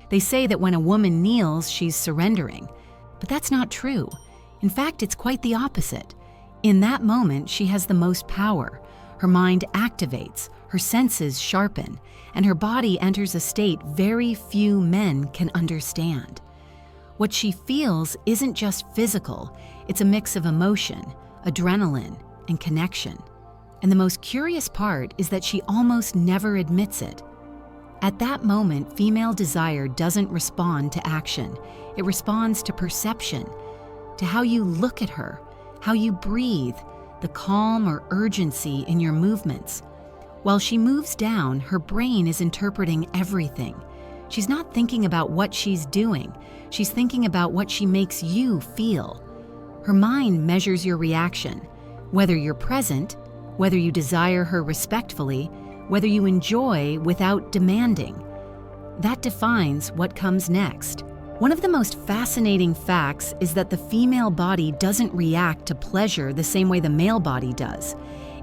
They say that when a woman kneels, she's surrendering. But that's not true. In fact, it's quite the opposite. In that moment, she has the most power. Her mind activates, her senses sharpen, and her body enters a state very few men can understand. What she feels isn't just physical, it's a mix of emotion, adrenaline, and connection. And the most curious part is that she almost never admits it. At that moment, female desire doesn't respond to action. It responds to perception, to how you look at her, how you breathe, the calm or urgency in your movements. While she moves down, her brain is interpreting everything. She's not thinking about what she's doing. She's thinking about what she makes you feel. Her mind measures your reaction, whether you're present, whether you desire her respectfully, whether you enjoy without demanding. That defines what comes next. One of the most fascinating facts is that the female body doesn't react to pleasure the same way the male body does.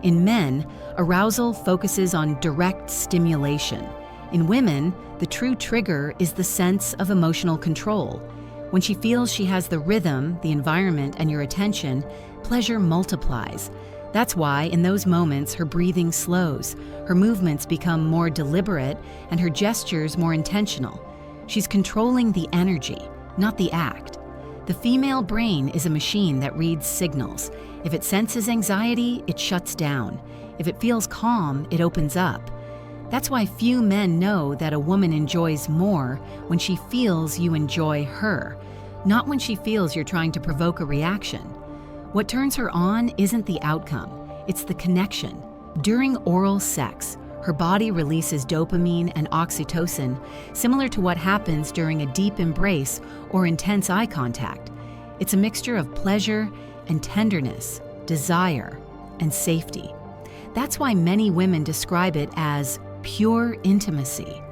In men, arousal focuses on direct stimulation. In women, the true trigger is the sense of emotional control. When she feels she has the rhythm, the environment, and your attention, pleasure multiplies. That's why, in those moments, her breathing slows, her movements become more deliberate, and her gestures more intentional. She's controlling the energy, not the act. The female brain is a machine that reads signals. If it senses anxiety, it shuts down. If it feels calm, it opens up. That's why few men know that a woman enjoys more when she feels you enjoy her, not when she feels you're trying to provoke a reaction. What turns her on isn't the outcome, it's the connection. During oral sex, her body releases dopamine and oxytocin, similar to what happens during a deep embrace or intense eye contact. It's a mixture of pleasure and tenderness, desire and safety. That's why many women describe it as pure intimacy,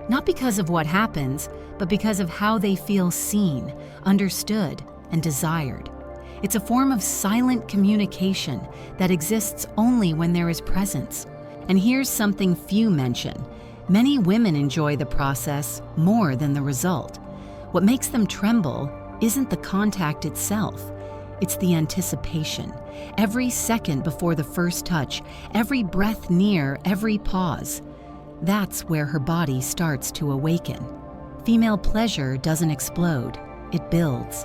not because of what happens, but because of how they feel seen, understood, and desired. It's a form of silent communication that exists only when there is presence. And here's something few mention. Many women enjoy the process more than the result. What makes them tremble isn't the contact itself, it's the anticipation. Every second before the first touch, every breath near, every pause. That's where her body starts to awaken. Female pleasure doesn't explode, it builds.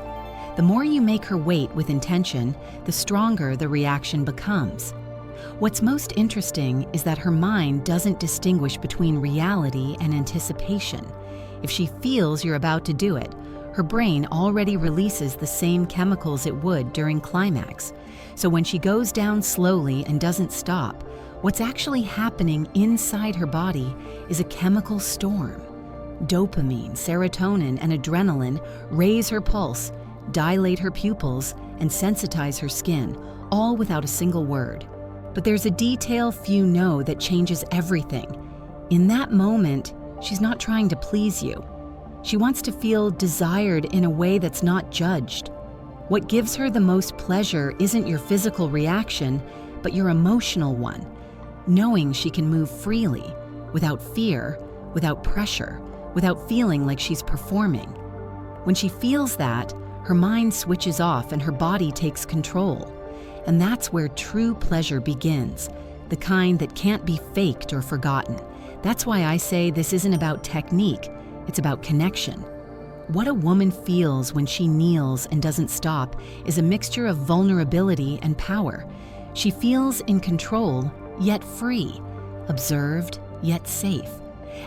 The more you make her wait with intention, the stronger the reaction becomes. What's most interesting is that her mind doesn't distinguish between reality and anticipation. If she feels you're about to do it, her brain already releases the same chemicals it would during climax. So when she goes down slowly and doesn't stop, what's actually happening inside her body is a chemical storm. Dopamine, serotonin, and adrenaline raise her pulse, dilate her pupils, and sensitize her skin, all without a single word. But there's a detail few know that changes everything. In that moment, she's not trying to please you. She wants to feel desired in a way that's not judged. What gives her the most pleasure isn't your physical reaction, but your emotional one, knowing she can move freely, without fear, without pressure, without feeling like she's performing. When she feels that, her mind switches off and her body takes control. And that's where true pleasure begins, the kind that can't be faked or forgotten. That's why I say this isn't about technique, it's about connection. What a woman feels when she kneels and doesn't stop is a mixture of vulnerability and power. She feels in control, yet free, observed, yet safe.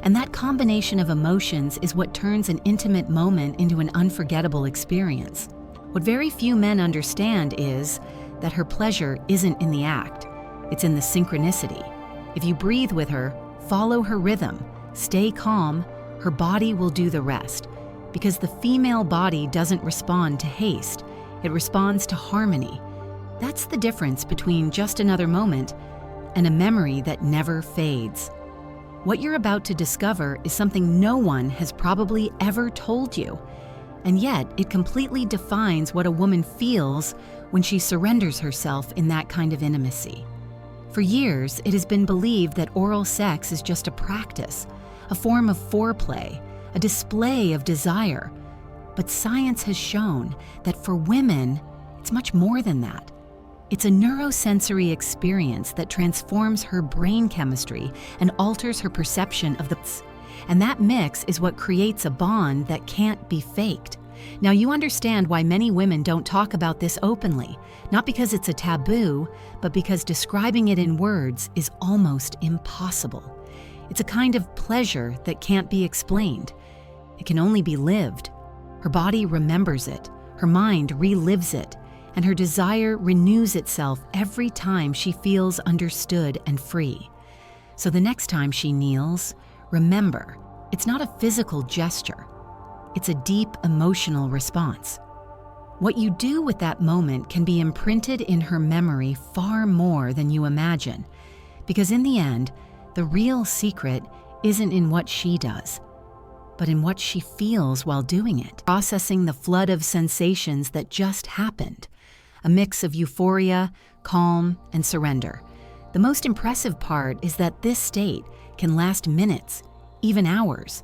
And that combination of emotions is what turns an intimate moment into an unforgettable experience. What very few men understand is that her pleasure isn't in the act, it's in the synchronicity. If you breathe with her, follow her rhythm, stay calm, her body will do the rest. Because the female body doesn't respond to haste, it responds to harmony. That's the difference between just another moment and a memory that never fades. What you're about to discover is something no one has probably ever told you, and yet it completely defines what a woman feels when she surrenders herself in that kind of intimacy. For years, it has been believed that oral sex is just a practice, a form of foreplay, a display of desire. But science has shown that for women, it's much more than that. It's a neurosensory experience that transforms her brain chemistry and alters her perception of the. And that mix is what creates a bond that can't be faked. Now you understand why many women don't talk about this openly, not because it's a taboo, but because describing it in words is almost impossible. It's a kind of pleasure that can't be explained. It can only be lived. Her body remembers it, her mind relives it, and her desire renews itself every time she feels understood and free. So the next time she kneels, remember, it's not a physical gesture. It's a deep emotional response. What you do with that moment can be imprinted in her memory far more than you imagine, because in the end, the real secret isn't in what she does, but in what she feels while doing it, processing the flood of sensations that just happened, a mix of euphoria, calm, and surrender. The most impressive part is that this state can last minutes, even hours.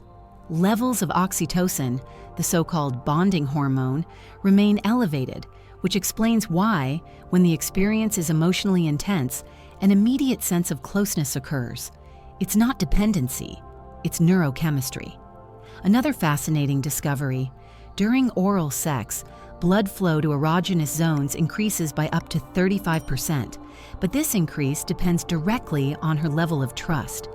Levels of oxytocin, the so-called bonding hormone, remain elevated, which explains why, when the experience is emotionally intense, an immediate sense of closeness occurs. It's not dependency, it's neurochemistry. Another fascinating discovery: during oral sex, blood flow to erogenous zones increases by up to 35%, but this increase depends directly on her level of trust.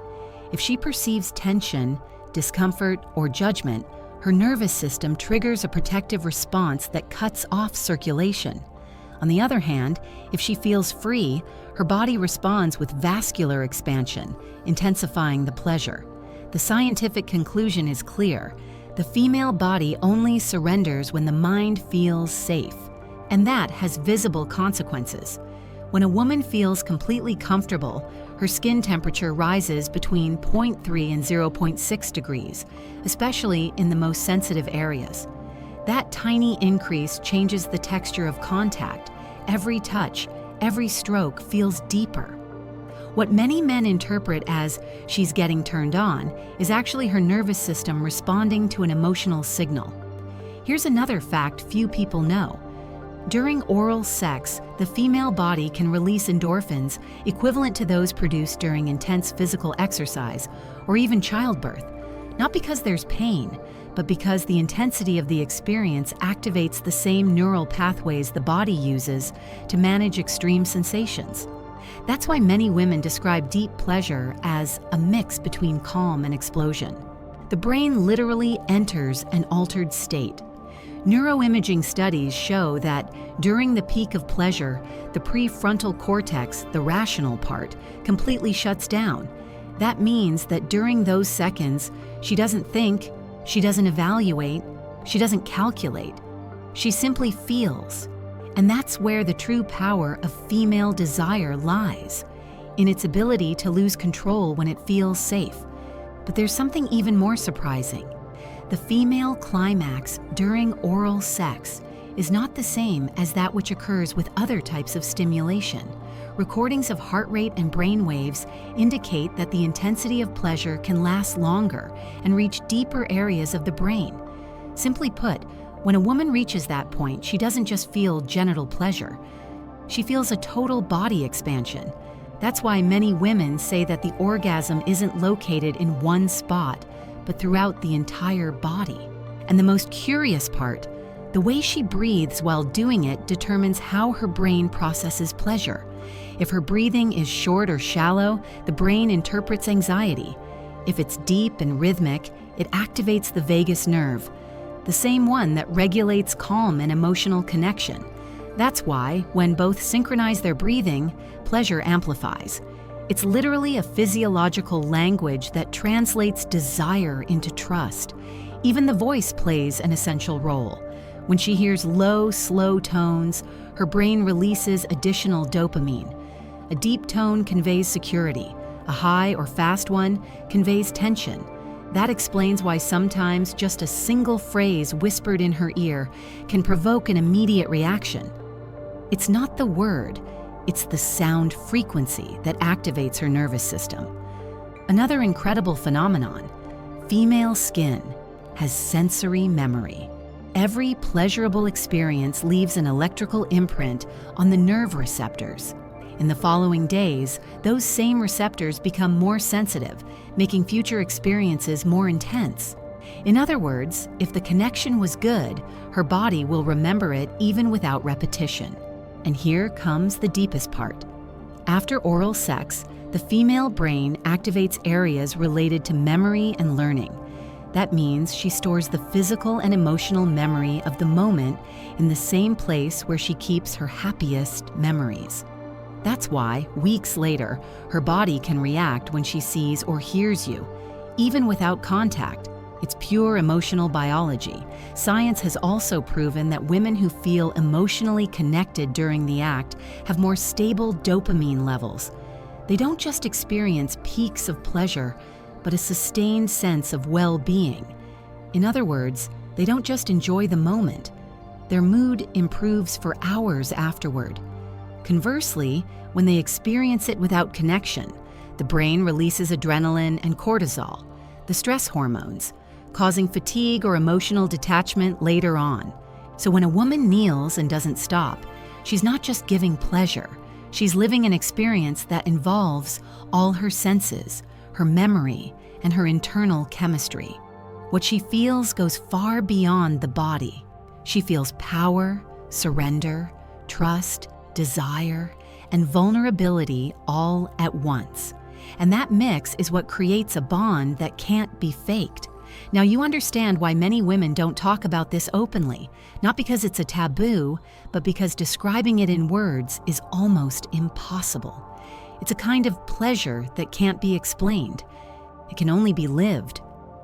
If she perceives tension, discomfort, or judgment, her nervous system triggers a protective response that cuts off circulation. On the other hand, if she feels free, her body responds with vascular expansion, intensifying the pleasure. The scientific conclusion is clear: the female body only surrenders when the mind feels safe, and that has visible consequences. When a woman feels completely comfortable, her skin temperature rises between 0.3 and 0.6 degrees, especially in the most sensitive areas. That tiny increase changes the texture of contact. Every touch, every stroke feels deeper. What many men interpret as "she's getting turned on" is actually her nervous system responding to an emotional signal. Here's another fact few people know. During oral sex, the female body can release endorphins equivalent to those produced during intense physical exercise or even childbirth, not because there's pain, but because the intensity of the experience activates the same neural pathways the body uses to manage extreme sensations. That's why many women describe deep pleasure as a mix between calm and explosion. The brain literally enters an altered state. Neuroimaging studies show that during the peak of pleasure, the prefrontal cortex, the rational part, completely shuts down. That means that during those seconds, she doesn't think, she doesn't evaluate, she doesn't calculate. She simply feels. And that's where the true power of female desire lies, in its ability to lose control when it feels safe. But there's something even more surprising. The female climax during oral sex is not the same as that which occurs with other types of stimulation. Recordings of heart rate and brain waves indicate that the intensity of pleasure can last longer and reach deeper areas of the brain. Simply put, when a woman reaches that point, she doesn't just feel genital pleasure. She feels a total body expansion. That's why many women say that the orgasm isn't located in one spot, but throughout the entire body. And the most curious part, the way she breathes while doing it determines how her brain processes pleasure. If her breathing is short or shallow, the brain interprets anxiety. If it's deep and rhythmic, it activates the vagus nerve, the same one that regulates calm and emotional connection. That's why, when both synchronize their breathing, pleasure amplifies. It's literally a physiological language that translates desire into trust. Even the voice plays an essential role. When she hears low, slow tones, her brain releases additional dopamine. A deep tone conveys security. A high or fast one conveys tension. That explains why sometimes just a single phrase whispered in her ear can provoke an immediate reaction. It's not the word, it's the sound frequency that activates her nervous system. Another incredible phenomenon: female skin. has sensory memory. Every pleasurable experience leaves an electrical imprint on the nerve receptors. In the following days, those same receptors become more sensitive, making future experiences more intense. In other words, if the connection was good, her body will remember it even without repetition. And here comes the deepest part. After oral sex, the female brain activates areas related to memory and learning. That means she stores the physical and emotional memory of the moment in the same place where she keeps her happiest memories. That's why, weeks later, her body can react when she sees or hears you, even without contact. It's pure emotional biology. Science has also proven that women who feel emotionally connected during the act have more stable dopamine levels. They don't just experience peaks of pleasure, but a sustained sense of well-being. In other words, they don't just enjoy the moment. Their mood improves for hours afterward. Conversely, when they experience it without connection, the brain releases adrenaline and cortisol, the stress hormones, causing fatigue or emotional detachment later on. So when a woman kneels and doesn't stop, she's not just giving pleasure, she's living an experience that involves all her senses, her memory, and her internal chemistry. What she feels goes far beyond the body. She feels power, surrender, trust, desire, and vulnerability all at once. And that mix is what creates a bond that can't be faked. Now you understand why many women don't talk about this openly, not because it's a taboo, but because describing it in words is almost impossible. It's a kind of pleasure that can't be explained. It can only be lived.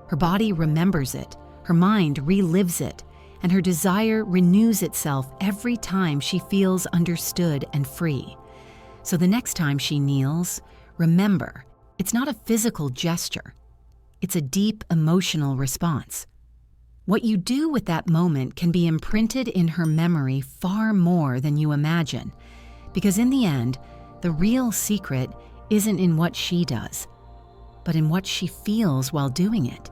Her body remembers it, her mind relives it, and her desire renews itself every time she feels understood and free. So the next time she kneels, remember, it's not a physical gesture. It's a deep emotional response. What you do with that moment can be imprinted in her memory far more than you imagine, because in the end, the real secret isn't in what she does, but in what she feels while doing it.